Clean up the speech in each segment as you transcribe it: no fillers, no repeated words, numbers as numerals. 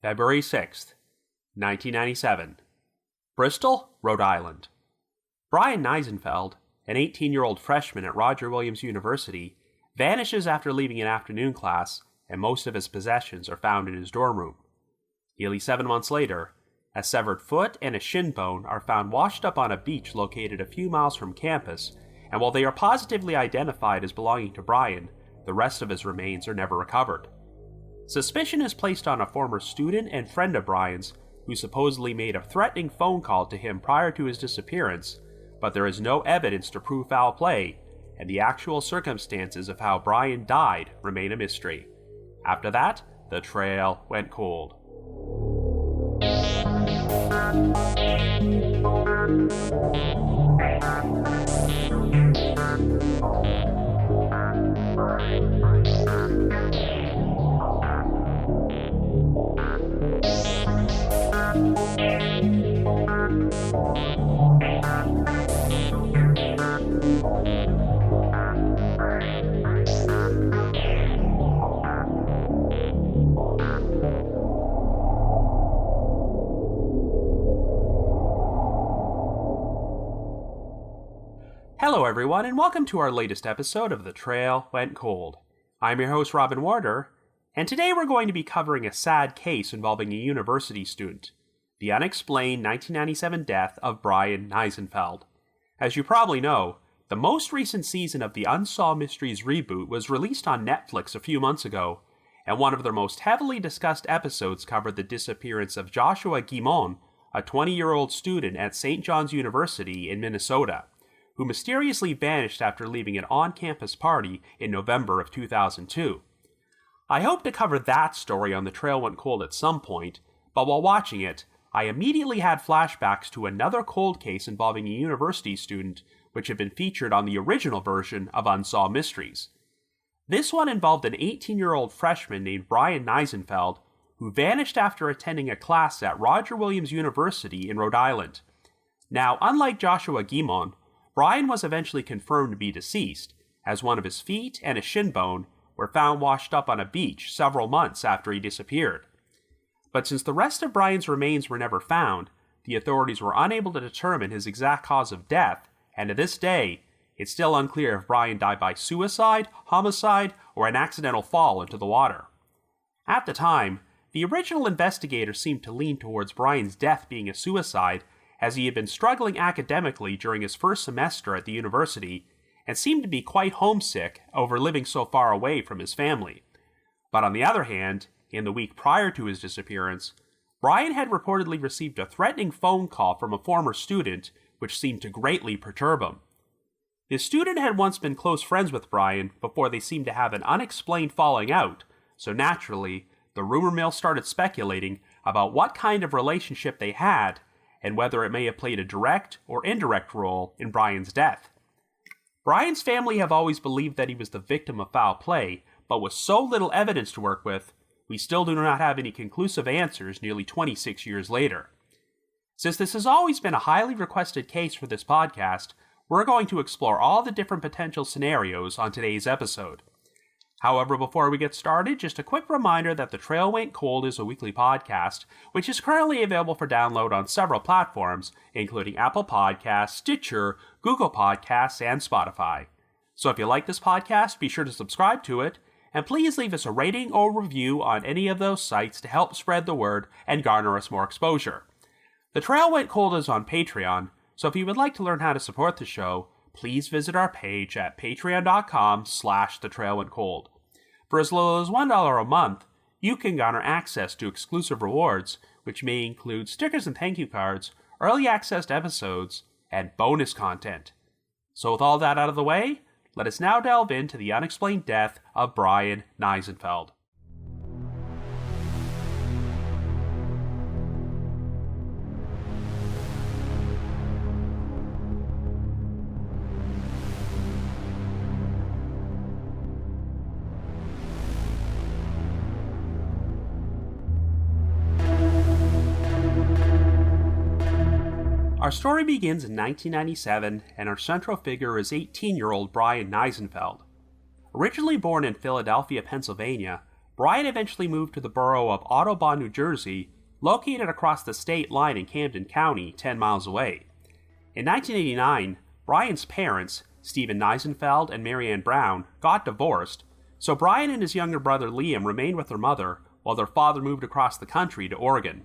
February 6th, 1997. Bristol, Rhode Island. Bryan Nisenfeld, an 18-year-old freshman at Roger Williams University, vanishes after leaving an afternoon class, and most of his possessions are found in his dorm room. Nearly 7 months later, a severed foot and a shin bone are found washed up on a beach located a few miles from campus, and while they are positively identified as belonging to Bryan, the rest of his remains are never recovered. Suspicion is placed on a former student and friend of Bryan's who supposedly made a threatening phone call to him prior to his disappearance, but there is no evidence to prove foul play, and the actual circumstances of how Bryan died remain a mystery. After that, the trail went cold. Hello everyone, and welcome to our latest episode of The Trail Went Cold. I'm your host, Robin Warder, and today we're going to be covering a sad case involving a university student, the unexplained 1997 death of Bryan Nisenfeld. As you probably know, the most recent season of the Unsolved Mysteries reboot was released on Netflix a few months ago, and one of their most heavily discussed episodes covered the disappearance of Joshua Guimon, a 20-year-old student at St. John's University in Minnesota, who mysteriously vanished after leaving an on-campus party in November of 2002. I hope to cover that story on The Trail Went Cold at some point, but while watching it, I immediately had flashbacks to another cold case involving a university student which had been featured on the original version of Unsolved Mysteries. This one involved an 18-year-old freshman named Bryan Nisenfeld, who vanished after attending a class at Roger Williams University in Rhode Island. Now, unlike Joshua Guimon, Bryan was eventually confirmed to be deceased, as one of his feet and a shin bone were found washed up on a beach several months after he disappeared. But since the rest of Bryan's remains were never found, the authorities were unable to determine his exact cause of death, and to this day, it's still unclear if Bryan died by suicide, homicide, or an accidental fall into the water. At the time, the original investigators seemed to lean towards Bryan's death being a suicide, as he had been struggling academically during his first semester at the university, and seemed to be quite homesick over living so far away from his family. But on the other hand, in the week prior to his disappearance, Bryan had reportedly received a threatening phone call from a former student, which seemed to greatly perturb him. The student had once been close friends with Bryan before they seemed to have an unexplained falling out, so naturally, the rumor mill started speculating about what kind of relationship they had, and whether it may have played a direct or indirect role in Bryan's death. Bryan's family have always believed that he was the victim of foul play, but with so little evidence to work with, we still do not have any conclusive answers nearly 26 years later. Since this has always been a highly requested case for this podcast, we're going to explore all the different potential scenarios on today's episode. However, before we get started, just a quick reminder that The Trail Went Cold is a weekly podcast, which is currently available for download on several platforms, including Apple Podcasts, Stitcher, Google Podcasts, and Spotify. So if you like this podcast, be sure to subscribe to it, and please leave us a rating or review on any of those sites to help spread the word and garner us more exposure. The Trail Went Cold is on Patreon, so if you would like to learn how to support the show, please visit our page at patreon.com/thetrailwentcold. For as little as $1 a month, you can garner access to exclusive rewards, which may include stickers and thank you cards, early access to episodes, and bonus content. So with all that out of the way, let us now delve into the unexplained death of Bryan Nisenfeld. Our story begins in 1997, and our central figure is 18-year-old Bryan Nisenfeld. Originally born in Philadelphia, Pennsylvania, Bryan eventually moved to the borough of Audubon, New Jersey, located across the state line in Camden County, 10 miles away. In 1989, Bryan's parents, Stephen Nisenfeld and Mary Ann Brown, got divorced, so Bryan and his younger brother Liam remained with their mother while their father moved across the country to Oregon.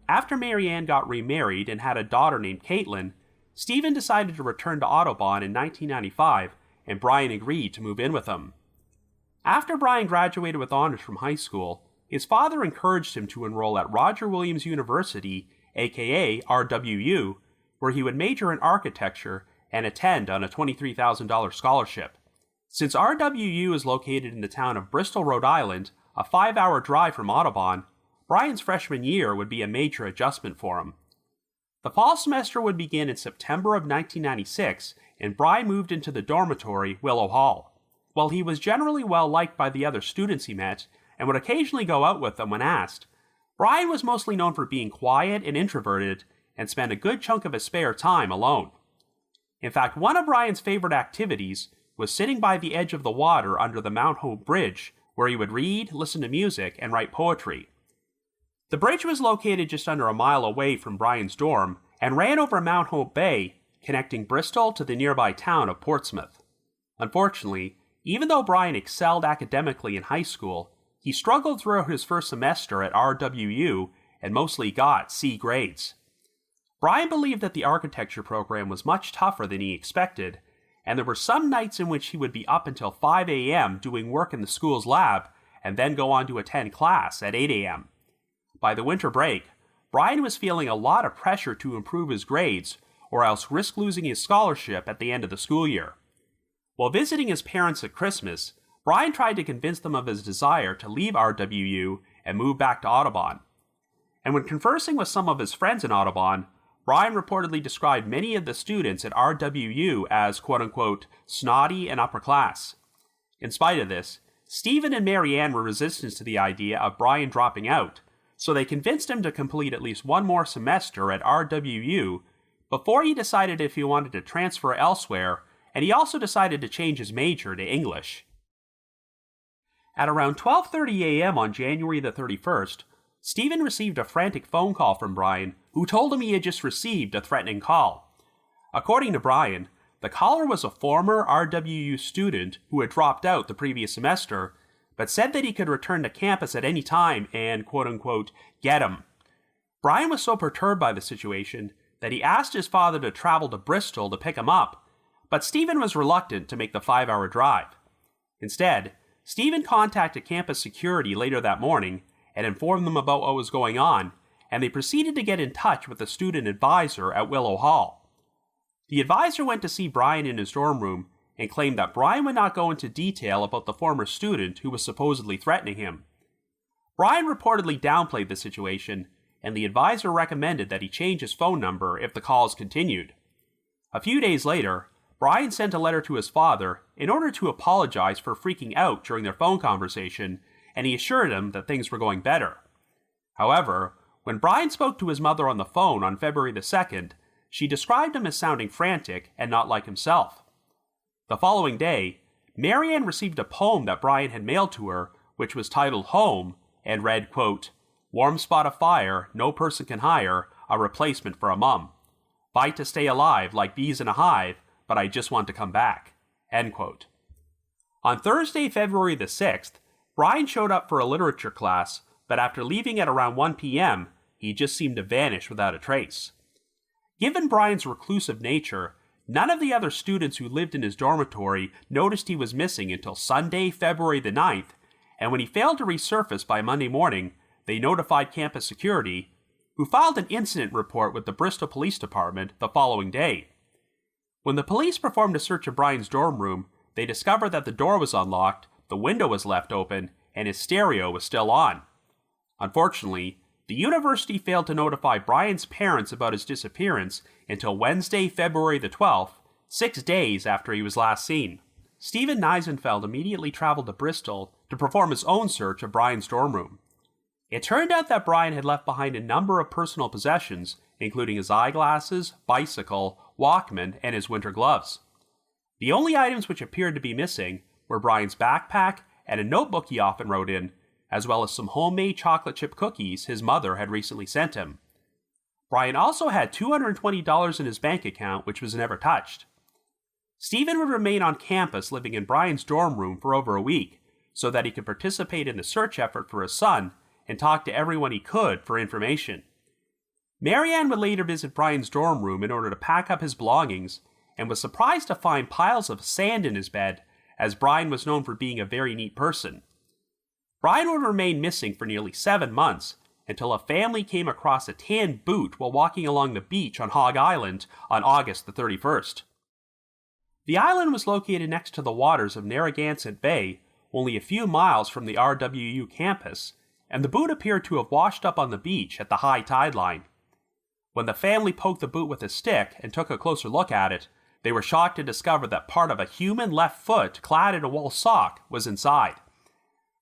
After Mary Ann got remarried and had a daughter named Caitlin, Stephen decided to return to Audubon in 1995, and Bryan agreed to move in with him. After Bryan graduated with honors from high school, his father encouraged him to enroll at Roger Williams University, aka RWU, where he would major in architecture and attend on a $23,000 scholarship. Since RWU is located in the town of Bristol, Rhode Island, a 5-hour drive from Audubon, Bryan's freshman year would be a major adjustment for him. The fall semester would begin in September of 1996, and Bryan moved into the dormitory Willow Hall. While he was generally well liked by the other students he met, and would occasionally go out with them when asked, Bryan was mostly known for being quiet and introverted, and spent a good chunk of his spare time alone. In fact, one of Bryan's favorite activities was sitting by the edge of the water under the Mount Hope Bridge, where he would read, listen to music, and write poetry. The bridge was located just under a mile away from Bryan's dorm, and ran over Mount Hope Bay, connecting Bristol to the nearby town of Portsmouth. Unfortunately, even though Bryan excelled academically in high school, he struggled throughout his first semester at RWU and mostly got C grades. Bryan believed that the architecture program was much tougher than he expected, and there were some nights in which he would be up until 5 a.m. doing work in the school's lab, and then go on to attend class at 8 a.m. By the winter break, Bryan was feeling a lot of pressure to improve his grades, or else risk losing his scholarship at the end of the school year. While visiting his parents at Christmas, Bryan tried to convince them of his desire to leave RWU and move back to Audubon. And when conversing with some of his friends in Audubon, Bryan reportedly described many of the students at RWU as quote-unquote snotty and upper class. In spite of this, Stephen and Mary Ann were resistant to the idea of Bryan dropping out, so they convinced him to complete at least one more semester at RWU before he decided if he wanted to transfer elsewhere, and he also decided to change his major to English. At around 12:30 a.m. on January the 31st, Stephen received a frantic phone call from Bryan, who told him he had just received a threatening call. According to Bryan, the caller was a former RWU student who had dropped out the previous semester, but said that he could return to campus at any time and, quote-unquote, get him. Bryan was so perturbed by the situation that he asked his father to travel to Bristol to pick him up, but Stephen was reluctant to make the 5-hour drive. Instead, Stephen contacted campus security later that morning and informed them about what was going on, and they proceeded to get in touch with the student advisor at Willow Hall. The advisor went to see Bryan in his dorm room and claimed that Bryan would not go into detail about the former student who was supposedly threatening him. Bryan reportedly downplayed the situation, and the advisor recommended that he change his phone number if the calls continued. A few days later, Bryan sent a letter to his father in order to apologize for freaking out during their phone conversation, and he assured him that things were going better. However, when Bryan spoke to his mother on the phone on February the 2nd, she described him as sounding frantic and not like himself. The following day, Mary Ann received a poem that Bryan had mailed to her, which was titled Home, and read, quote, warm spot of fire, no person can hire, a replacement for a mum. Fight to stay alive like bees in a hive, but I just want to come back, end quote. On Thursday, February the 6th, Bryan showed up for a literature class, but after leaving at around 1 p.m., he just seemed to vanish without a trace. Given Bryan's reclusive nature, none of the other students who lived in his dormitory noticed he was missing until Sunday, February the 9th, and when he failed to resurface by Monday morning, they notified campus security, who filed an incident report with the Bristol Police Department the following day. When the police performed a search of Bryan's dorm room, they discovered that the door was unlocked, the window was left open, and his stereo was still on. Unfortunately, the university failed to notify Bryan's parents about his disappearance until Wednesday, February the 12th, 6 days after he was last seen. Stephen Nisenfeld immediately traveled to Bristol to perform his own search of Bryan's dorm room. It turned out that Bryan had left behind a number of personal possessions, including his eyeglasses, bicycle, Walkman, and his winter gloves. The only items which appeared to be missing were Bryan's backpack and a notebook he often wrote in, as well as some homemade chocolate chip cookies his mother had recently sent him. Bryan also had $220 in his bank account, which was never touched. Stephen would remain on campus living in Bryan's dorm room for over a week, so that he could participate in the search effort for his son and talk to everyone he could for information. Marianne would later visit Bryan's dorm room in order to pack up his belongings, and was surprised to find piles of sand in his bed, as Bryan was known for being a very neat person. Bryan would remain missing for nearly 7 months, until a family came across a tan boot while walking along the beach on Hog Island on August the 31st. The island was located next to the waters of Narragansett Bay, only a few miles from the RWU campus, and the boot appeared to have washed up on the beach at the high tide line. When the family poked the boot with a stick and took a closer look at it, they were shocked to discover that part of a human left foot clad in a wool sock was inside.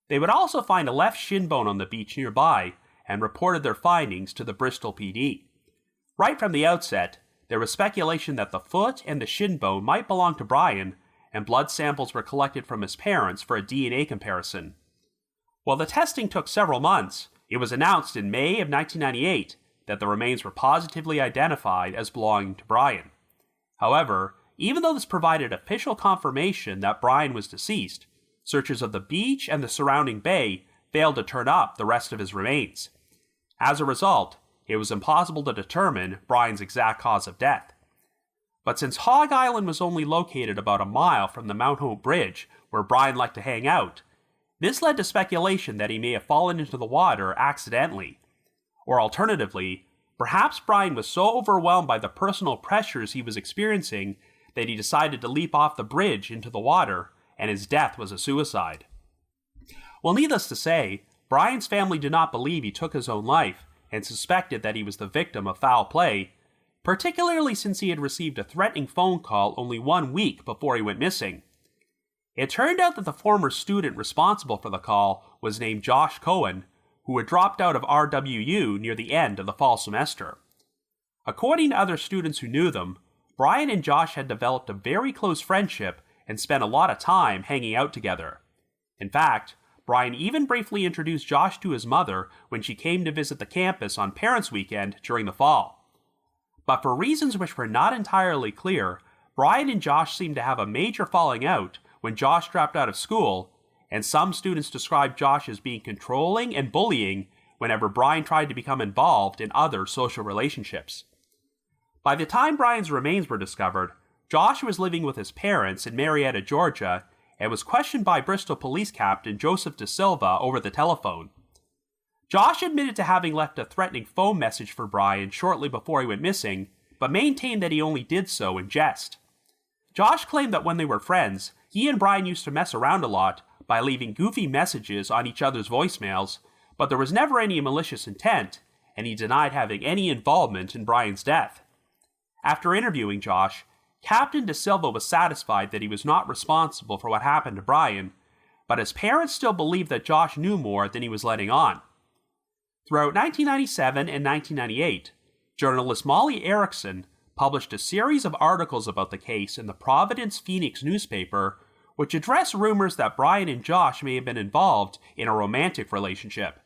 They would also find a left shinbone on the beach nearby, and reported their findings to the Bristol PD. Right from the outset, there was speculation that the foot and the shinbone might belong to Bryan, and blood samples were collected from his parents for a DNA comparison. While the testing took several months, it was announced in May of 1998 that the remains were positively identified as belonging to Bryan. However, even though this provided official confirmation that Bryan was deceased, searchers of the beach and the surrounding bay failed to turn up the rest of his remains. As a result, it was impossible to determine Bryan's exact cause of death. But since Hog Island was only located about a mile from the Mount Hope Bridge, where Bryan liked to hang out, this led to speculation that he may have fallen into the water accidentally. Or alternatively, perhaps Bryan was so overwhelmed by the personal pressures he was experiencing that he decided to leap off the bridge into the water, and his death was a suicide. Well, needless to say, Bryan's family did not believe he took his own life, and suspected that he was the victim of foul play, particularly since he had received a threatening phone call only 1 week before he went missing. It turned out that the former student responsible for the call was named Josh Cohen, who had dropped out of RWU near the end of the fall semester. According to other students who knew them, Bryan and Josh had developed a very close friendship and spent a lot of time hanging out together. In fact, Bryan even briefly introduced Josh to his mother when she came to visit the campus on Parents' Weekend during the fall. But for reasons which were not entirely clear, Bryan and Josh seemed to have a major falling out when Josh dropped out of school, and some students described Josh as being controlling and bullying whenever Bryan tried to become involved in other social relationships. By the time Bryan's remains were discovered, Josh was living with his parents in Marietta, Georgia, and was questioned by Bristol Police Captain Joseph De Silva over the telephone. Josh admitted to having left a threatening phone message for Bryan shortly before he went missing, but maintained that he only did so in jest. Josh claimed that when they were friends, he and Bryan used to mess around a lot by leaving goofy messages on each other's voicemails, but there was never any malicious intent, and he denied having any involvement in Bryan's death. After interviewing Josh, Captain De Silva was satisfied that he was not responsible for what happened to Bryan, but his parents still believed that Josh knew more than he was letting on. Throughout 1997 and 1998, journalist Molly Erickson published a series of articles about the case in the Providence Phoenix newspaper, which addressed rumors that Bryan and Josh may have been involved in a romantic relationship.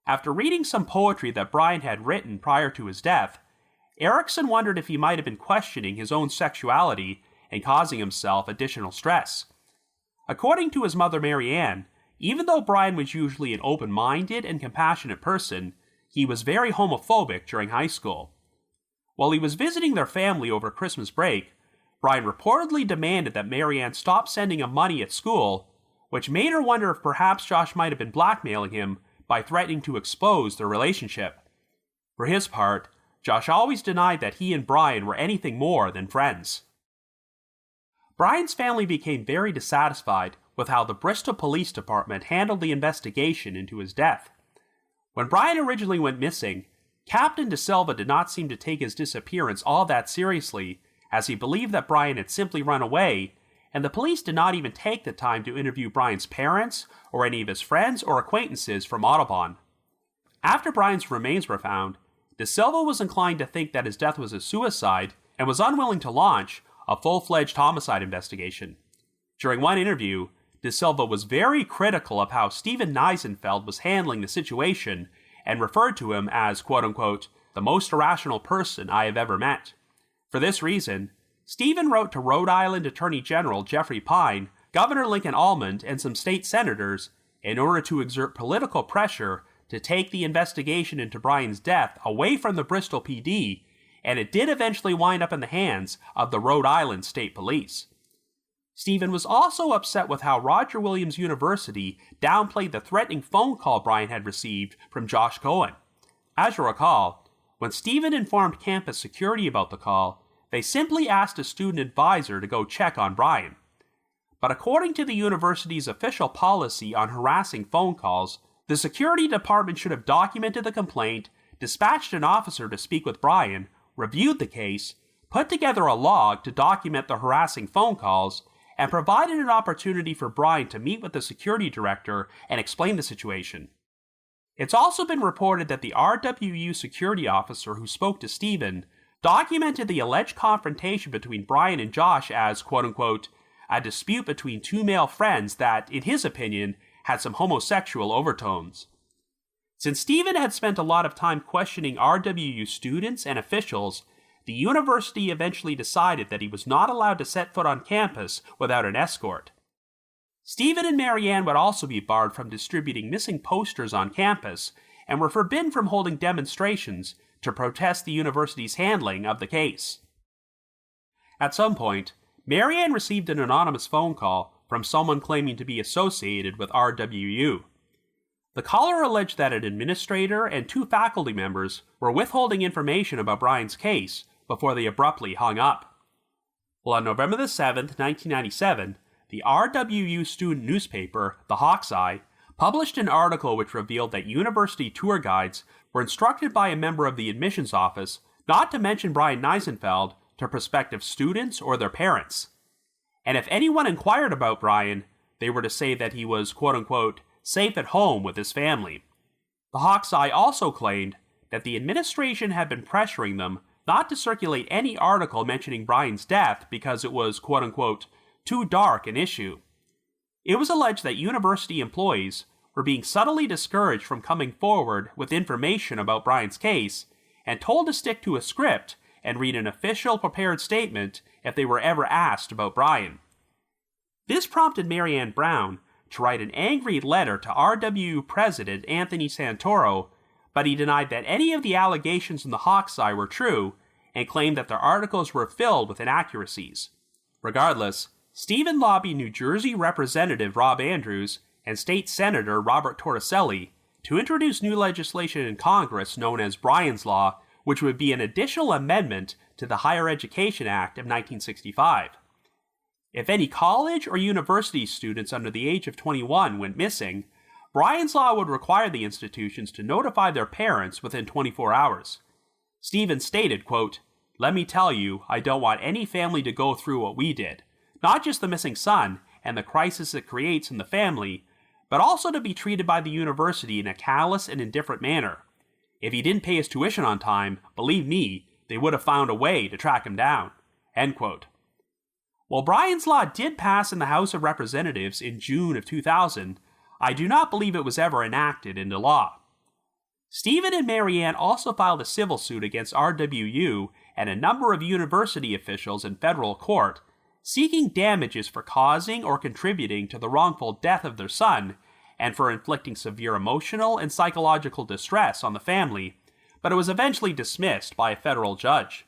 After reading some poetry that Bryan had written prior to his death, Erickson wondered if he might have been questioning his own sexuality and causing himself additional stress. According to his mother Marianne, even though Bryan was usually an open-minded and compassionate person, he was very homophobic during high school. While he was visiting their family over Christmas break, Bryan reportedly demanded that Marianne stop sending him money at school, which made her wonder if perhaps Josh might have been blackmailing him by threatening to expose their relationship. For his part, Josh always denied that he and Bryan were anything more than friends. Bryan's family became very dissatisfied with how the Bristol Police Department handled the investigation into his death. When Bryan originally went missing, Captain De Silva did not seem to take his disappearance all that seriously, as he believed that Bryan had simply run away, and the police did not even take the time to interview Bryan's parents or any of his friends or acquaintances from Audubon. After Bryan's remains were found, De Silva was inclined to think that his death was a suicide and was unwilling to launch a full-fledged homicide investigation. During one interview, De Silva was very critical of how Bryan Nisenfeld was handling the situation and referred to him as, quote-unquote, the most irrational person I have ever met. For this reason, Stephen wrote to Rhode Island Attorney General Jeffrey Pine, Governor Lincoln Almond, and some state senators in order to exert political pressure to take the investigation into Bryan's death away from the Bristol PD, and it did eventually wind up in the hands of the Rhode Island State Police. Stephen was also upset with how Roger Williams University downplayed the threatening phone call Bryan had received from Josh Cohen. As you recall, when Stephen informed campus security about the call, they simply asked a student advisor to go check on Bryan. But according to the university's official policy on harassing phone calls, the security department should have documented the complaint, dispatched an officer to speak with Bryan, reviewed the case, put together a log to document the harassing phone calls, and provided an opportunity for Bryan to meet with the security director and explain the situation. It's also been reported that the RWU security officer who spoke to Stephen documented the alleged confrontation between Bryan and Josh as, quote-unquote, a dispute between two male friends that, in his opinion, had some homosexual overtones. Since Stephen had spent a lot of time questioning RWU students and officials, the university eventually decided that he was not allowed to set foot on campus without an escort. Stephen and Marianne would also be barred from distributing missing posters on campus and were forbidden from holding demonstrations to protest the university's handling of the case. At some point, Marianne received an anonymous phone call from someone claiming to be associated with RWU. The caller alleged that an administrator and two faculty members were withholding information about Bryan's case before they abruptly hung up. Well, on November the 7th, 1997, the RWU student newspaper, the Homicide, published an article which revealed that university tour guides were instructed by a member of the admissions office not to mention Bryan Nisenfeld to prospective students or their parents. And if anyone inquired about Bryan, they were to say that he was, quote-unquote, safe at home with his family. The Homicide also claimed that the administration had been pressuring them not to circulate any article mentioning Bryan's death because it was, quote-unquote, too dark an issue. It was alleged that university employees were being subtly discouraged from coming forward with information about Bryan's case and told to stick to a script and read an official prepared statement if they were ever asked about Bryan. This prompted Marianne Brown to write an angry letter to RWU President Anthony Santoro, but he denied that any of the allegations in the Homicide were true and claimed that their articles were filled with inaccuracies. Regardless, Stephen lobbied New Jersey Representative Rob Andrews and State Senator Robert Torricelli to introduce new legislation in Congress known as Bryan's Law, which would be an additional amendment to the Higher Education Act of 1965. If any college or university students under the age of 21 went missing, Bryan's Law would require the institutions to notify their parents within 24 hours. Stephen stated, quote, "Let me tell you, I don't want any family to go through what we did. Not just the missing son and the crisis it creates in the family, but also to be treated by the university in a callous and indifferent manner. If he didn't pay his tuition on time, believe me, they would have found a way to track him down." End quote. While Bryan's Law did pass in the House of Representatives in June of 2000, I do not believe it was ever enacted into law. Stephen and Marianne also filed a civil suit against RWU and a number of university officials in federal court, seeking damages for causing or contributing to the wrongful death of their son and for inflicting severe emotional and psychological distress on the family, but it was eventually dismissed by a federal judge.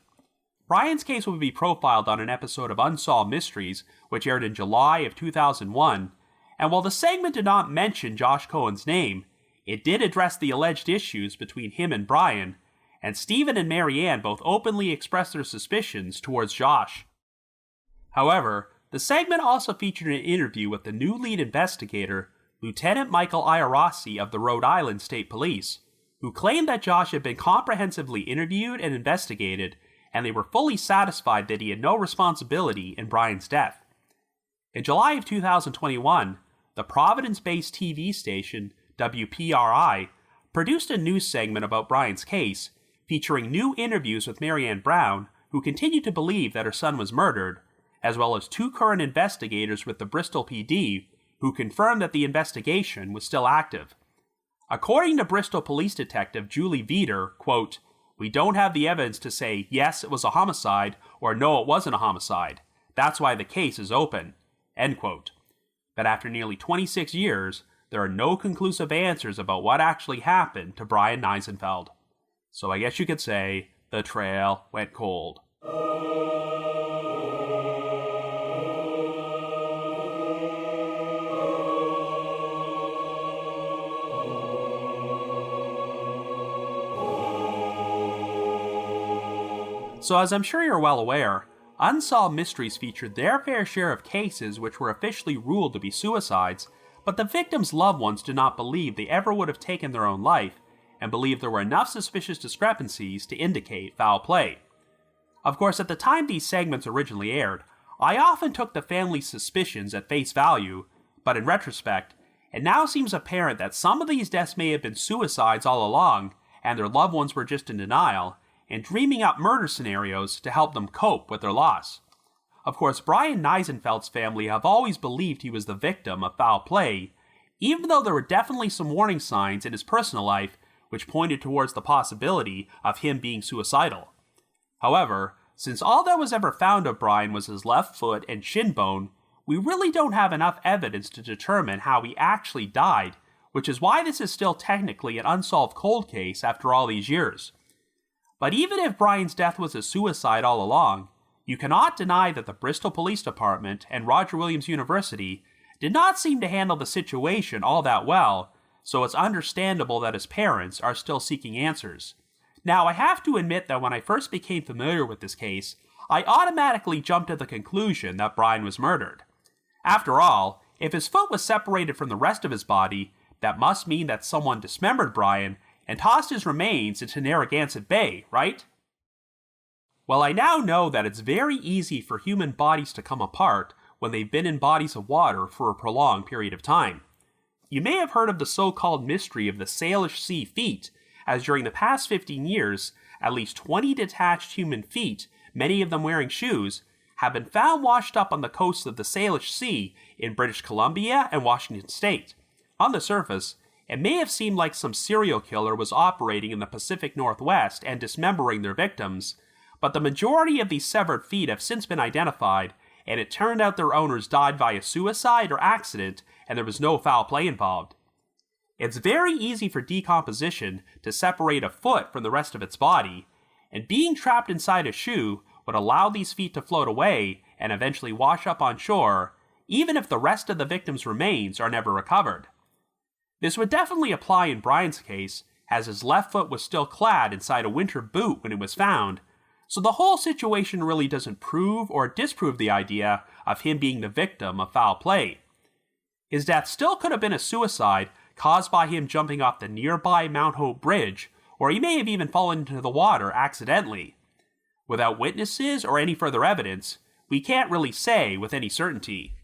Bryan's case would be profiled on an episode of Unsolved Mysteries, which aired in July of 2001, and while the segment did not mention Josh Cohen's name, it did address the alleged issues between him and Bryan, and Stephen and Marianne both openly expressed their suspicions towards Josh. However, the segment also featured an interview with the new lead investigator, Lieutenant Michael Iarossi of the Rhode Island State Police, who claimed that Josh had been comprehensively interviewed and investigated, and they were fully satisfied that he had no responsibility in Bryan's death. In July of 2021, the Providence-based TV station WPRI produced a news segment about Bryan's case, featuring new interviews with Marianne Brown, who continued to believe that her son was murdered, as well as two current investigators with the Bristol PD, who confirmed that the investigation was still active. According to Bristol police detective Julie Veeder, quote, "We don't have the evidence to say, yes, it was a homicide, or no, it wasn't a homicide. That's why the case is open," end quote. But after nearly 26 years, there are no conclusive answers about what actually happened to Bryan Nisenfeld. So I guess you could say, the trail went cold. So as I'm sure you're well aware, Unsolved Mysteries featured their fair share of cases which were officially ruled to be suicides, but the victims' loved ones did not believe they ever would have taken their own life, and believed there were enough suspicious discrepancies to indicate foul play. Of course, at the time these segments originally aired, I often took the family's suspicions at face value, but in retrospect, it now seems apparent that some of these deaths may have been suicides all along, and their loved ones were just in denial, and dreaming up murder scenarios to help them cope with their loss. Of course, Bryan Nisenfeld's family have always believed he was the victim of foul play, even though there were definitely some warning signs in his personal life which pointed towards the possibility of him being suicidal. However, since all that was ever found of Bryan was his left foot and shin bone, we really don't have enough evidence to determine how he actually died, which is why this is still technically an unsolved cold case after all these years. But even if Bryan's death was a suicide all along, you cannot deny that the Bristol Police Department and Roger Williams University did not seem to handle the situation all that well, so it's understandable that his parents are still seeking answers. Now, I have to admit that when I first became familiar with this case, I automatically jumped to the conclusion that Bryan was murdered. After all, if his foot was separated from the rest of his body, that must mean that someone dismembered Bryan and tossed his remains into Narragansett Bay, right? Well, I now know that it's very easy for human bodies to come apart when they've been in bodies of water for a prolonged period of time. You may have heard of the so-called mystery of the Salish Sea feet, as during the past 15 years, at least 20 detached human feet, many of them wearing shoes, have been found washed up on the coasts of the Salish Sea in British Columbia and Washington State. On the surface, it may have seemed like some serial killer was operating in the Pacific Northwest and dismembering their victims, but the majority of these severed feet have since been identified, and it turned out their owners died via suicide or accident, and there was no foul play involved. It's very easy for decomposition to separate a foot from the rest of its body, and being trapped inside a shoe would allow these feet to float away and eventually wash up on shore, even if the rest of the victim's remains are never recovered. This would definitely apply in Bryan's case, as his left foot was still clad inside a winter boot when it was found, so the whole situation really doesn't prove or disprove the idea of him being the victim of foul play. His death still could have been a suicide caused by him jumping off the nearby Mount Hope Bridge, or he may have even fallen into the water accidentally. Without witnesses or any further evidence, we can't really say with any certainty.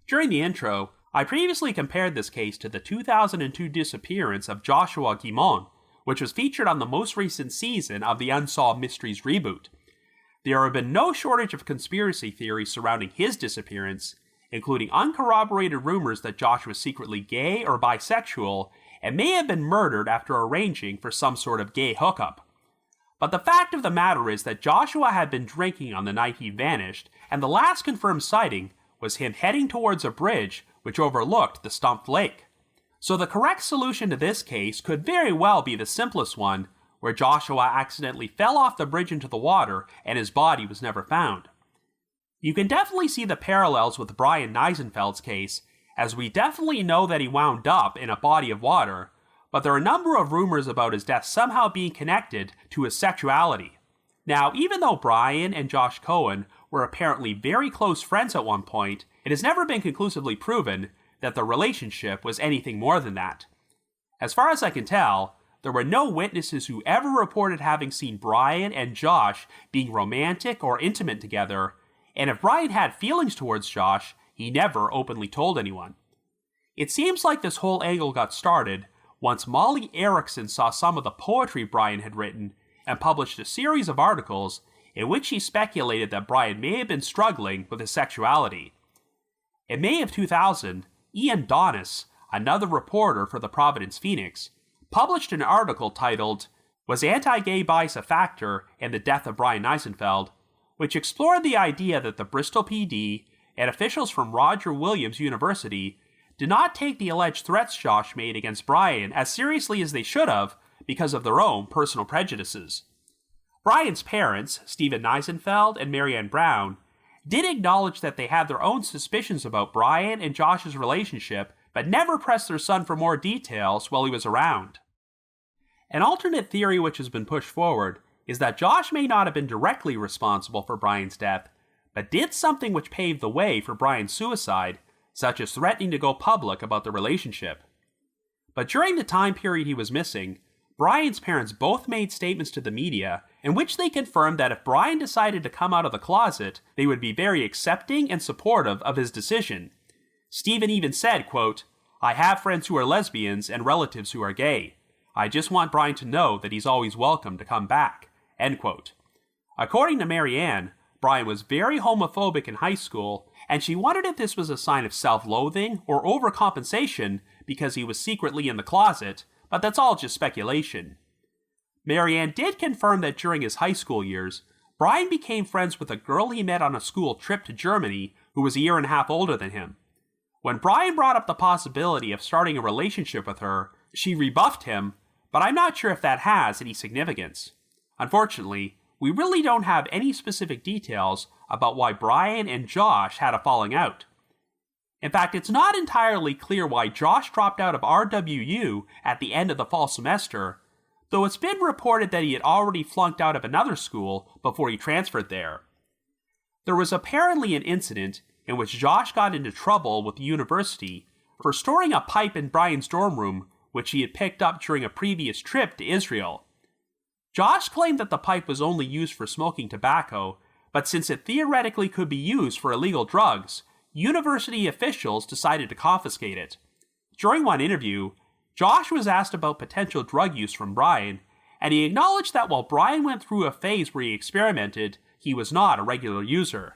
During the intro, I previously compared this case to the 2002 disappearance of Joshua Guimond, which was featured on the most recent season of the Unsolved Mysteries reboot. There have been no shortage of conspiracy theories surrounding his disappearance, including uncorroborated rumors that Josh was secretly gay or bisexual and may have been murdered after arranging for some sort of gay hookup. But the fact of the matter is that Joshua had been drinking on the night he vanished, and the last confirmed sighting was him heading towards a bridge which overlooked the Stumped Lake. So the correct solution to this case could very well be the simplest one, where Joshua accidentally fell off the bridge into the water and his body was never found. You can definitely see the parallels with Bryan Nisenfeld's case, as we definitely know that he wound up in a body of water, but there are a number of rumors about his death somehow being connected to his sexuality. Now, even though Bryan and Josh Cohen were apparently very close friends at one point, it has never been conclusively proven that the relationship was anything more than that. As far as I can tell, there were no witnesses who ever reported having seen Bryan and Josh being romantic or intimate together, and if Bryan had feelings towards Josh, he never openly told anyone. It seems like this whole angle got started once Molly Erickson saw some of the poetry Bryan had written and published a series of articles in which she speculated that Bryan may have been struggling with his sexuality. In May of 2000, Ian Donis, another reporter for the Providence Phoenix, published an article titled, "Was Anti-Gay Bias a Factor in the Death of Bryan Nisenfeld?" which explored the idea that the Bristol PD and officials from Roger Williams University did not take the alleged threats Josh made against Bryan as seriously as they should have because of their own personal prejudices. Bryan's parents, Stephen Nisenfeld and Marianne Brown, did acknowledge that they had their own suspicions about Bryan and Josh's relationship, but never pressed their son for more details while he was around. An alternate theory which has been pushed forward is that Josh may not have been directly responsible for Bryan's death, but did something which paved the way for Bryan's suicide, such as threatening to go public about the relationship. But during the time period he was missing, Bryan's parents both made statements to the media in which they confirmed that if Bryan decided to come out of the closet, they would be very accepting and supportive of his decision. Stephen even said, quote, "I have friends who are lesbians and relatives who are gay. I just want Bryan to know that he's always welcome to come back," end quote. According to Marianne, Bryan was very homophobic in high school, and she wondered if this was a sign of self-loathing or overcompensation because he was secretly in the closet, but that's all just speculation. Marianne did confirm that during his high school years, Bryan became friends with a girl he met on a school trip to Germany who was a year and a half older than him. When Bryan brought up the possibility of starting a relationship with her, she rebuffed him, but I'm not sure if that has any significance. Unfortunately, we really don't have any specific details about why Bryan and Josh had a falling out. In fact, it's not entirely clear why Josh dropped out of RWU at the end of the fall semester, though it's been reported that he had already flunked out of another school before he transferred there. There was apparently an incident in which Josh got into trouble with the university for storing a pipe in Bryan's dorm room which he had picked up during a previous trip to Israel. Josh claimed that the pipe was only used for smoking tobacco, but since it theoretically could be used for illegal drugs, university officials decided to confiscate it. During one interview, Josh was asked about potential drug use from Bryan, and he acknowledged that while Bryan went through a phase where he experimented, he was not a regular user.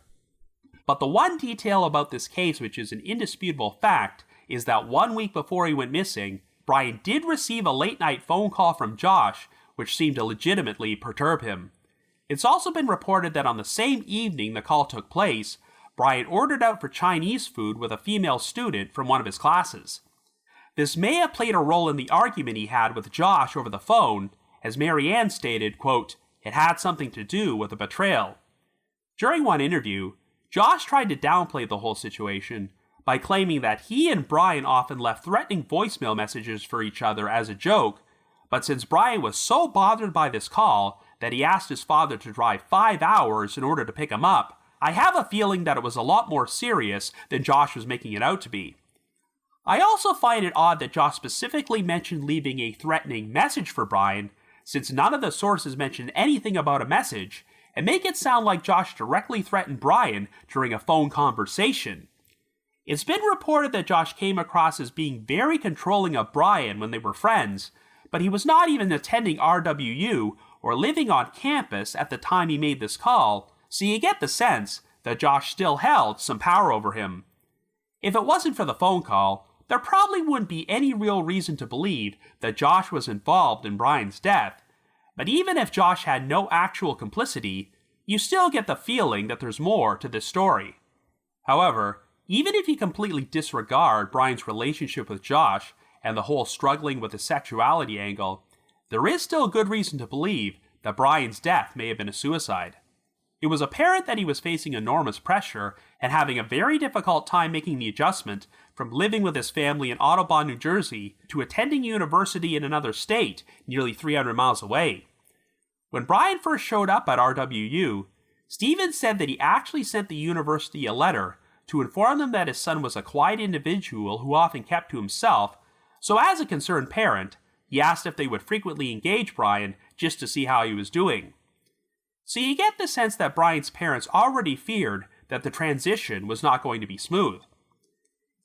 But the one detail about this case which is an indisputable fact is that 1 week before he went missing, Bryan did receive a late-night phone call from Josh, which seemed to legitimately perturb him. It's also been reported that on the same evening the call took place, Bryan ordered out for Chinese food with a female student from one of his classes. This may have played a role in the argument he had with Josh over the phone, as Marianne stated, quote, "It had something to do with a betrayal." During one interview, Josh tried to downplay the whole situation by claiming that he and Bryan often left threatening voicemail messages for each other as a joke, but since Bryan was so bothered by this call that he asked his father to drive 5 hours in order to pick him up, I have a feeling that it was a lot more serious than Josh was making it out to be. I also find it odd that Josh specifically mentioned leaving a threatening message for Bryan, since none of the sources mention anything about a message, and make it sound like Josh directly threatened Bryan during a phone conversation. It's been reported that Josh came across as being very controlling of Bryan when they were friends, but he was not even attending RWU or living on campus at the time he made this call, so you get the sense that Josh still held some power over him. If it wasn't for the phone call, there probably wouldn't be any real reason to believe that Josh was involved in Bryan's death, but even if Josh had no actual complicity, you still get the feeling that there's more to this story. However, even if you completely disregard Bryan's relationship with Josh and the whole struggling with his sexuality angle, there is still good reason to believe that Bryan's death may have been a suicide. It was apparent that he was facing enormous pressure and having a very difficult time making the adjustment from living with his family in Audubon, New Jersey, to attending university in another state nearly 300 miles away. When Bryan first showed up at RWU, Stevens said that he actually sent the university a letter to inform them that his son was a quiet individual who often kept to himself, so as a concerned parent, he asked if they would frequently engage Bryan just to see how he was doing. So you get the sense that Bryan's parents already feared that the transition was not going to be smooth.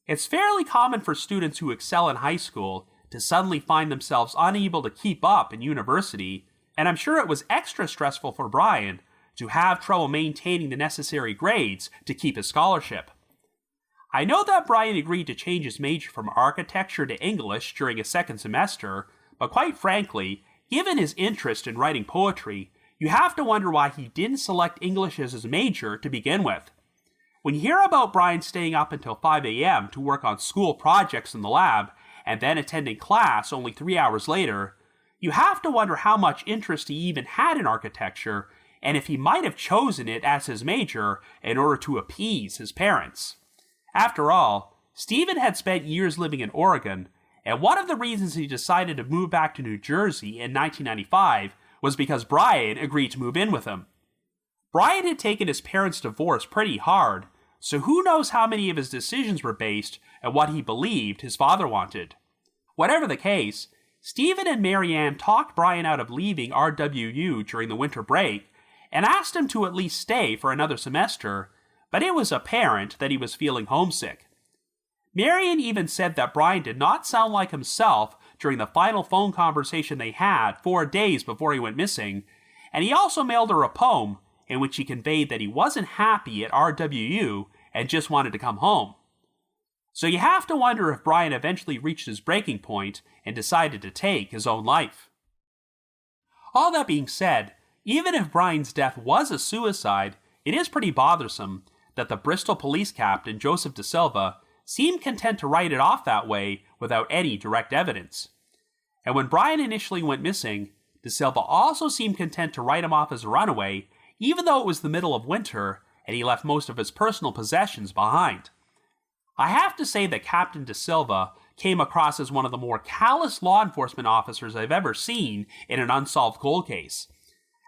It's fairly common for students who excel in high school to suddenly find themselves unable to keep up in university, and I'm sure it was extra stressful for Bryan to have trouble maintaining the necessary grades to keep his scholarship. I know that Bryan agreed to change his major from architecture to English during his second semester, but quite frankly, given his interest in writing poetry, you have to wonder why he didn't select English as his major to begin with. When you hear about Bryan staying up until 5 a.m. to work on school projects in the lab, and then attending class only 3 hours later, you have to wonder how much interest he even had in architecture, and if he might have chosen it as his major in order to appease his parents. After all, Stephen had spent years living in Oregon, and one of the reasons he decided to move back to New Jersey in 1995 was because Bryan agreed to move in with him. Bryan had taken his parents' divorce pretty hard, so who knows how many of his decisions were based on what he believed his father wanted. Whatever the case, Stephen and Marianne talked Bryan out of leaving RWU during the winter break and asked him to at least stay for another semester, but it was apparent that he was feeling homesick. Marianne even said that Bryan did not sound like himself during the final phone conversation they had 4 days before he went missing, and he also mailed her a poem in which he conveyed that he wasn't happy at RWU and just wanted to come home. So you have to wonder if Bryan eventually reached his breaking point and decided to take his own life. All that being said, even if Bryan's death was a suicide, it is pretty bothersome that the Bristol police captain, Joseph De Silva, seemed content to write it off that way without any direct evidence. And when Bryan initially went missing, De Silva also seemed content to write him off as a runaway, even though it was the middle of winter and he left most of his personal possessions behind. I have to say that Captain De Silva came across as one of the more callous law enforcement officers I've ever seen in an unsolved cold case.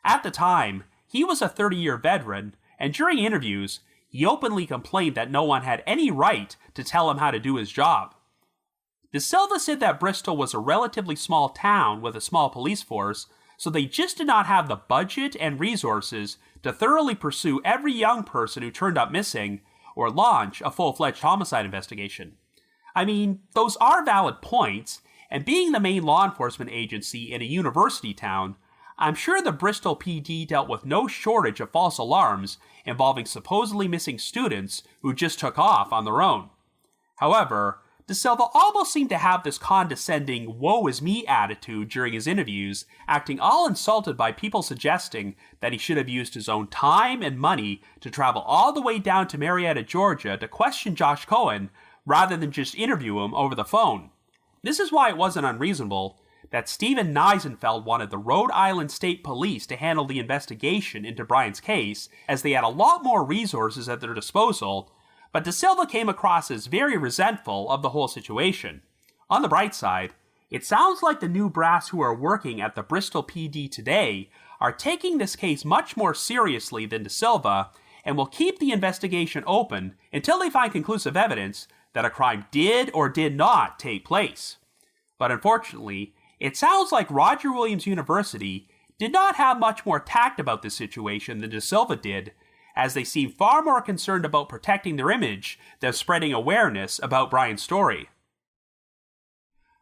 At the time, he was a 30-year veteran, and during interviews, he openly complained that no one had any right to tell him how to do his job. De Silva said that Bristol was a relatively small town with a small police force, so they just did not have the budget and resources to thoroughly pursue every young person who turned up missing or launch a full-fledged homicide investigation. I mean, those are valid points, and being the main law enforcement agency in a university town, I'm sure the Bristol PD dealt with no shortage of false alarms involving supposedly missing students who just took off on their own. However, De Silva almost seemed to have this condescending woe is me attitude during his interviews, acting all insulted by people suggesting that he should have used his own time and money to travel all the way down to Marietta, Georgia to question Josh Cohen rather than just interview him over the phone. This is why it wasn't unreasonable that Bryan Nisenfeld wanted the Rhode Island State Police to handle the investigation into Bryan's case, as they had a lot more resources at their disposal, but De Silva came across as very resentful of the whole situation. On the bright side, it sounds like the new brass who are working at the Bristol PD today are taking this case much more seriously than De Silva and will keep the investigation open until they find conclusive evidence that a crime did or did not take place. But unfortunately, it sounds like Roger Williams University did not have much more tact about this situation than De Silva did, as they seem far more concerned about protecting their image than spreading awareness about Bryan's story.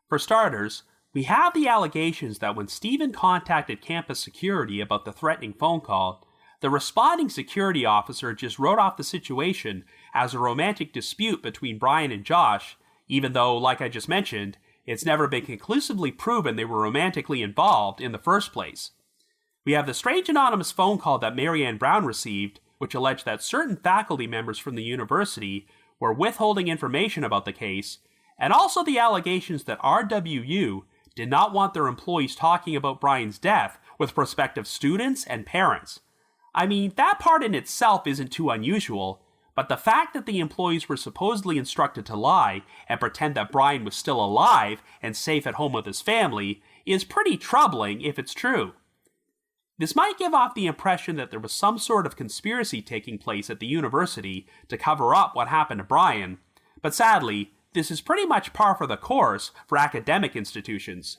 For starters, we have the allegations that when Stephen contacted campus security about the threatening phone call, the responding security officer just wrote off the situation as a romantic dispute between Bryan and Josh, even though, like I just mentioned, it's never been conclusively proven they were romantically involved in the first place. We have the strange anonymous phone call that Marianne Brown received, which alleged that certain faculty members from the university were withholding information about the case, and also the allegations that RWU did not want their employees talking about Bryan's death with prospective students and parents. I mean, that part in itself isn't too unusual, but the fact that the employees were supposedly instructed to lie and pretend that Bryan was still alive and safe at home with his family is pretty troubling if it's true. This might give off the impression that there was some sort of conspiracy taking place at the university to cover up what happened to Bryan, but sadly, this is pretty much par for the course for academic institutions.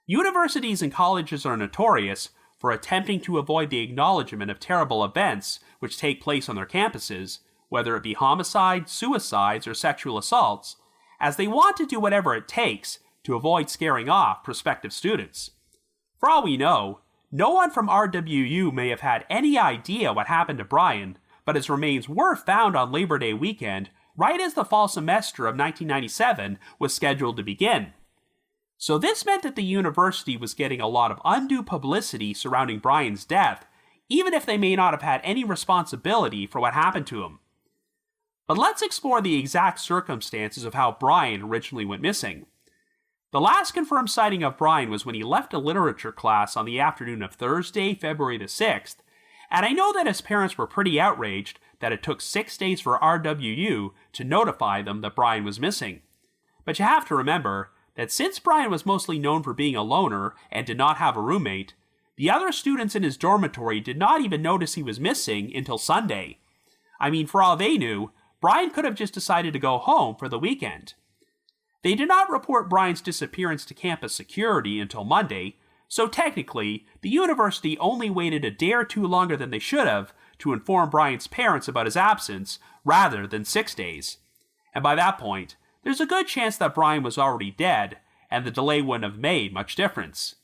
Universities and colleges are notorious for attempting to avoid the acknowledgement of terrible events which take place on their campuses, whether it be homicides, suicides, or sexual assaults, as they want to do whatever it takes to avoid scaring off prospective students. For all we know, no one from RWU may have had any idea what happened to Bryan, but his remains were found on Labor Day weekend right as the fall semester of 1997 was scheduled to begin. So this meant that the university was getting a lot of undue publicity surrounding Bryan's death, even if they may not have had any responsibility for what happened to him. But let's explore the exact circumstances of how Bryan originally went missing. The last confirmed sighting of Bryan was when he left a literature class on the afternoon of Thursday, February the 6th, and I know that his parents were pretty outraged that it took 6 days for RWU to notify them that Bryan was missing. But you have to remember that since Bryan was mostly known for being a loner and did not have a roommate, the other students in his dormitory did not even notice he was missing until Sunday. I mean, for all they knew, Bryan could have just decided to go home for the weekend. They did not report Bryan's disappearance to campus security until Monday, so technically, the university only waited a day or two longer than they should have to inform Bryan's parents about his absence, rather than 6 days. And by that point, there's a good chance that Bryan was already dead, and the delay wouldn't have made much difference.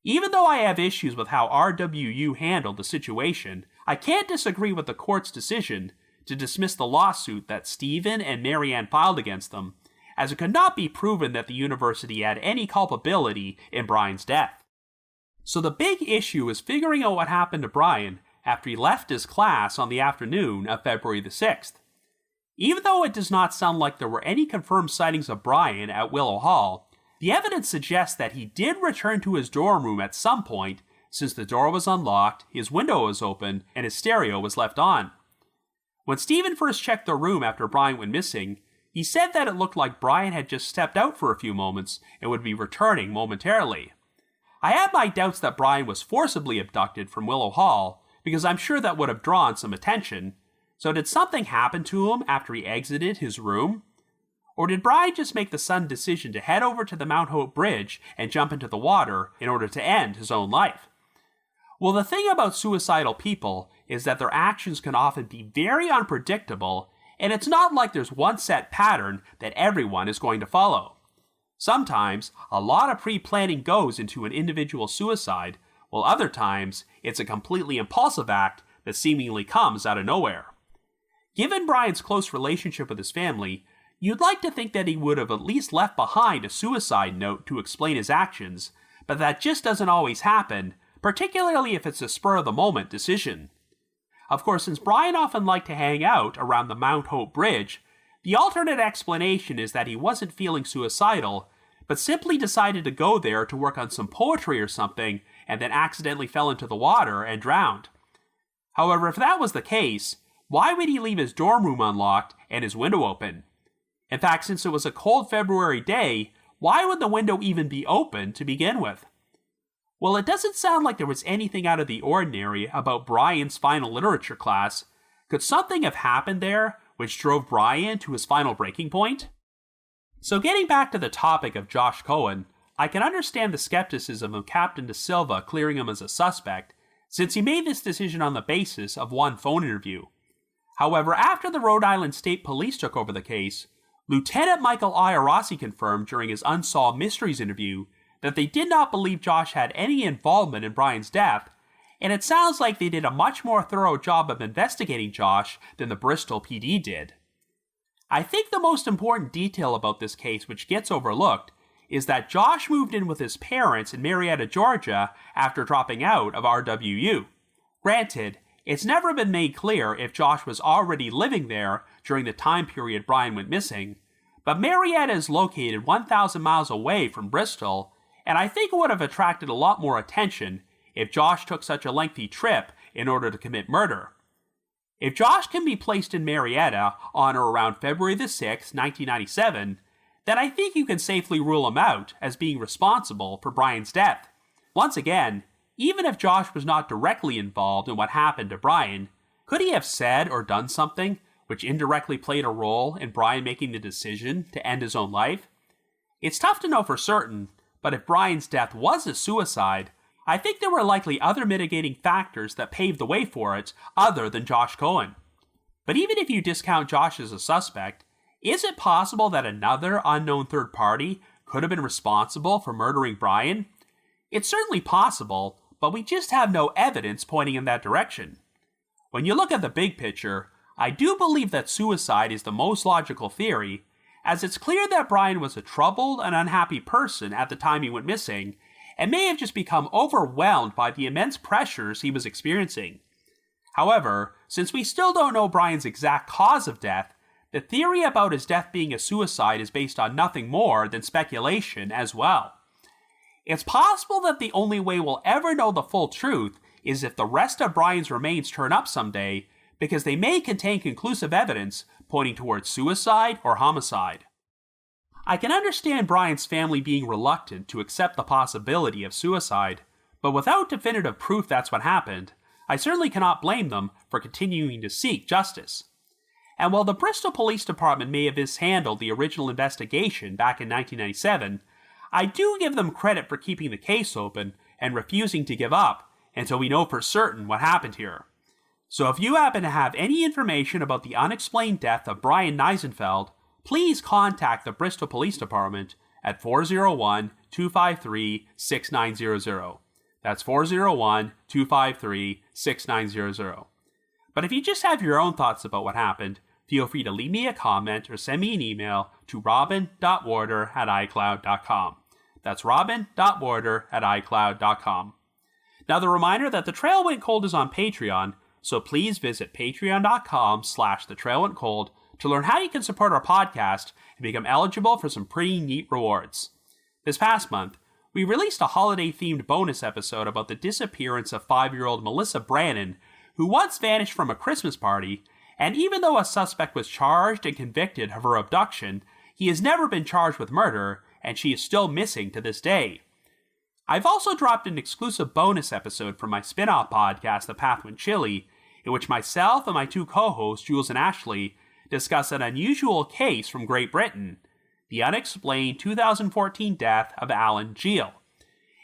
Even though I have issues with how RWU handled the situation, I can't disagree with the court's decision to dismiss the lawsuit that Stephen and Marianne filed against them, as it could not be proven that the university had any culpability in Bryan's death. So the big issue is figuring out what happened to Bryan after he left his class on the afternoon of February the 6th. Even though it does not sound like there were any confirmed sightings of Bryan at Willow Hall, the evidence suggests that he did return to his dorm room at some point, since the door was unlocked, his window was open, and his stereo was left on. When Stephen first checked the room after Bryan went missing, he said that it looked like Bryan had just stepped out for a few moments and would be returning momentarily. I had my doubts that Bryan was forcibly abducted from Willow Hall, because I'm sure that would have drawn some attention. So did something happen to him after he exited his room? Or did Bryan just make the sudden decision to head over to the Mount Hope Bridge and jump into the water in order to end his own life? Well, the thing about suicidal people is that their actions can often be very unpredictable, and it's not like there's one set pattern that everyone is going to follow. Sometimes, a lot of pre-planning goes into an individual suicide, while other times, it's a completely impulsive act that seemingly comes out of nowhere. Given Bryan's close relationship with his family, you'd like to think that he would have at least left behind a suicide note to explain his actions, but that just doesn't always happen, particularly if it's a spur-of-the-moment decision. Of course, since Bryan often liked to hang out around the Mount Hope Bridge, the alternate explanation is that he wasn't feeling suicidal, but simply decided to go there to work on some poetry or something, and then accidentally fell into the water and drowned. However, if that was the case, why would he leave his dorm room unlocked and his window open? In fact, since it was a cold February day, why would the window even be open to begin with? Well, it doesn't sound like there was anything out of the ordinary about Bryan's final literature class. Could something have happened there which drove Bryan to his final breaking point? So getting back to the topic of Josh Cohen, I can understand the skepticism of Captain De Silva clearing him as a suspect, since he made this decision on the basis of one phone interview. However, after the Rhode Island State Police took over the case, Lieutenant Michael Iorossi confirmed during his Unsolved Mysteries interview that they did not believe Josh had any involvement in Bryan's death, and it sounds like they did a much more thorough job of investigating Josh than the Bristol PD did. I think the most important detail about this case which gets overlooked is that Josh moved in with his parents in Marietta, Georgia after dropping out of RWU. Granted, it's never been made clear if Josh was already living there during the time period Bryan went missing, but Marietta is located 1,000 miles away from Bristol, and I think it would have attracted a lot more attention if Josh took such a lengthy trip in order to commit murder. If Josh can be placed in Marietta on or around February the 6th, 1997, then I think you can safely rule him out as being responsible for Bryan's death. Once again, even if Josh was not directly involved in what happened to Bryan, could he have said or done something which indirectly played a role in Bryan making the decision to end his own life? It's tough to know for certain, but if Bryan's death was a suicide, I think there were likely other mitigating factors that paved the way for it other than Josh Cohen. But even if you discount Josh as a suspect, is it possible that another unknown third party could have been responsible for murdering Bryan? It's certainly possible, but we just have no evidence pointing in that direction. When you look at the big picture, I do believe that suicide is the most logical theory, as it's clear that Bryan was a troubled and unhappy person at the time he went missing, and may have just become overwhelmed by the immense pressures he was experiencing. However, since we still don't know Bryan's exact cause of death, the theory about his death being a suicide is based on nothing more than speculation as well. It's possible that the only way we'll ever know the full truth is if the rest of Bryan's remains turn up someday, because they may contain conclusive evidence pointing towards suicide or homicide. I can understand Bryan's family being reluctant to accept the possibility of suicide, but without definitive proof that's what happened, I certainly cannot blame them for continuing to seek justice. And while the Bristol Police Department may have mishandled the original investigation back in 1997, I do give them credit for keeping the case open and refusing to give up until we know for certain what happened here. So if you happen to have any information about the unexplained death of Bryan Nisenfeld, please contact the Bristol Police Department at 401-253-6900. That's 401-253-6900. But if you just have your own thoughts about what happened, feel free to leave me a comment or send me an email to robin.warder@icloud.com. That's robin.warder@icloud.com. Now the reminder that The Trail Went Cold is on Patreon, so please visit patreon.com/thetrailwentcold to learn how you can support our podcast and become eligible for some pretty neat rewards. This past month, we released a holiday-themed bonus episode about the disappearance of 5-year-old Melissa Brannon, who once vanished from a Christmas party, and even though a suspect was charged and convicted of her abduction, he has never been charged with murder, and she is still missing to this day. I've also dropped an exclusive bonus episode from my spin-off podcast, The Path Went Chilly, in which myself and my two co-hosts, Jules and Ashley, discuss an unusual case from Great Britain, the unexplained 2014 death of Alan Geel.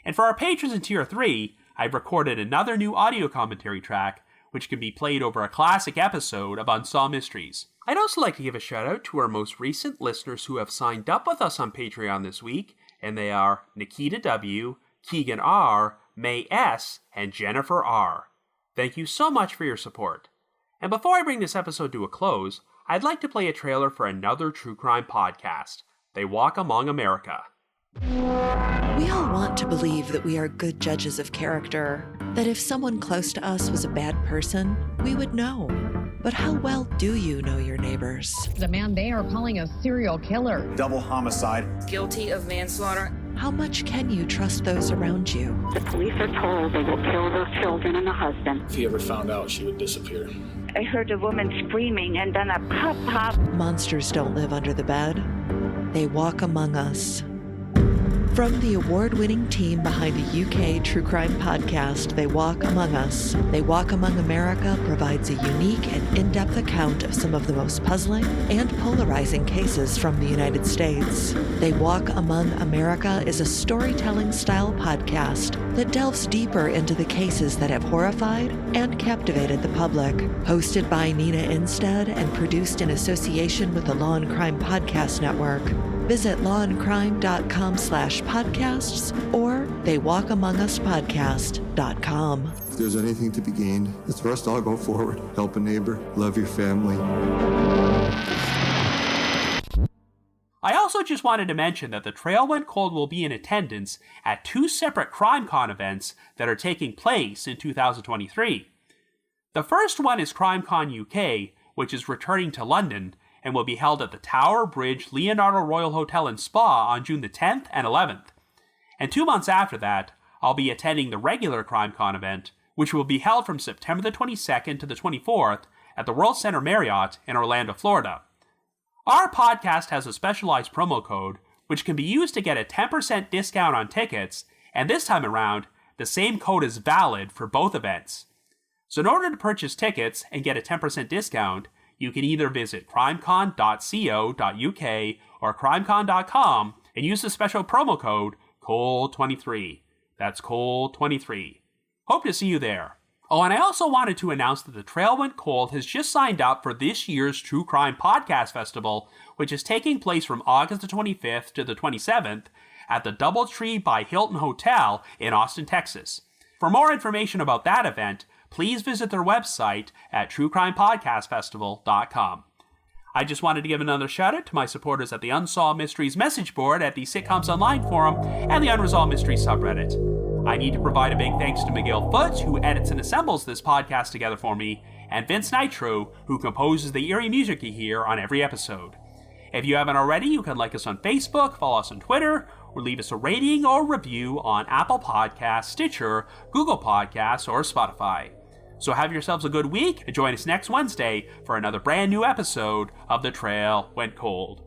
And for our patrons in Tier 3, I've recorded another new audio commentary track, which can be played over a classic episode of Unsolved Mysteries. I'd also like to give a shout out to our most recent listeners who have signed up with us on Patreon this week, and they are Nikita W., Keegan R., May S., and Jennifer R. Thank you so much for your support. And before I bring this episode to a close, I'd like to play a trailer for another true crime podcast, They Walk Among America. We all want to believe that we are good judges of character, that if someone close to us was a bad person, we would know. But how well do you know your neighbors? The man they are calling a serial killer. Double homicide. Guilty of manslaughter. How much can you trust those around you? The police are told they will kill their children and the husband. If he ever found out, she would disappear. I heard a woman screaming and then a pop, pop. Monsters don't live under the bed. They walk among us. From the award-winning team behind the UK true crime podcast, They Walk Among Us, They Walk Among America provides a unique and in-depth account of some of the most puzzling and polarizing cases from the United States. They Walk Among America is a storytelling-style podcast that delves deeper into the cases that have horrified and captivated the public. Hosted by Nina Instead and produced in association with the Law and Crime Podcast Network. Visit lawandcrime.com/podcasts or theywalkamonguspodcast.com. If there's anything to be gained, it's for us to all go forward. Help a neighbor, love your family. I also just wanted to mention that The Trail Went Cold will be in attendance at 2 separate CrimeCon events that are taking place in 2023. The first one is CrimeCon UK, which is returning to London, and will be held at the Tower Bridge Leonardo Royal Hotel and Spa on June the 10th and 11th. And 2 months after that, I'll be attending the regular CrimeCon event, which will be held from September the 22nd to the 24th at the World Center Marriott in Orlando, Florida. Our podcast has a specialized promo code, which can be used to get a 10% discount on tickets, and this time around, the same code is valid for both events. So in order to purchase tickets and get a 10% discount, you can either visit crimecon.co.uk or crimecon.com and use the special promo code COLE23. That's COLE23. Hope to see you there. Oh, and I also wanted to announce that The Trail Went Cold has just signed up for this year's True Crime Podcast Festival, which is taking place from August the 25th to the 27th at the Doubletree by Hilton Hotel in Austin, Texas. For more information about that event, please visit their website at truecrimepodcastfestival.com. I just wanted to give another shout out to my supporters at the Unsolved Mysteries message board at the Sitcoms Online forum and the Unresolved Mysteries subreddit. I need to provide a big thanks to Miguel Foote, who edits and assembles this podcast together for me, and Vince Nitro, who composes the eerie music you hear on every episode. If you haven't already, you can like us on Facebook, follow us on Twitter, or leave us a rating or review on Apple Podcasts, Stitcher, Google Podcasts, or Spotify. So have yourselves a good week, and join us next Wednesday for another brand new episode of The Trail Went Cold.